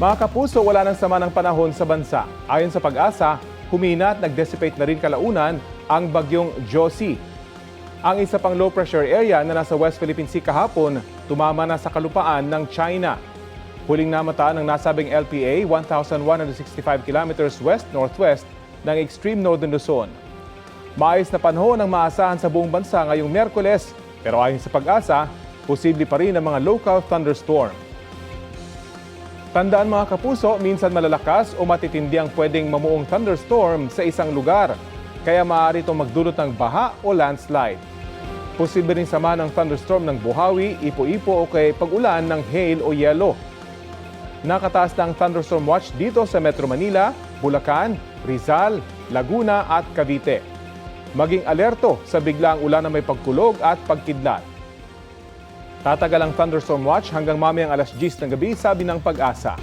Mga kapuso, wala nang sama ng panahon sa bansa. Ayon sa Pag-asa, humina at nag-dissipate na rin kalaunan ang bagyong Josie. Ang isa pang low pressure area na nasa West Philippine Sea kahapon, tumama na sa kalupaan ng China. Huling namataan ng nasabing LPA, 1,165 kilometers west-northwest ng extreme northern Luzon. Maayos na panahon ang maasahan sa buong bansa ngayong Miyerkules, pero ayon sa Pag-asa, posible pa rin ang mga local thunderstorm. Tandaan mga kapuso, minsan malalakas o matitindi ang pwedeng mamuong thunderstorm sa isang lugar, kaya maaari itong magdulot ng baha o landslide. Posible rin sama ng thunderstorm ng buhawi, ipo-ipo o kay pag-ulan ng hail o yelo. Nakataas na ang thunderstorm watch dito sa Metro Manila, Bulacan, Rizal, Laguna at Cavite. Maging alerto sa biglaang ulan na may pagkulog at pagkidlat. Tatagal ang thunderstorm watch hanggang mamayang alas 10 ng gabi, sabi ng Pag-asa.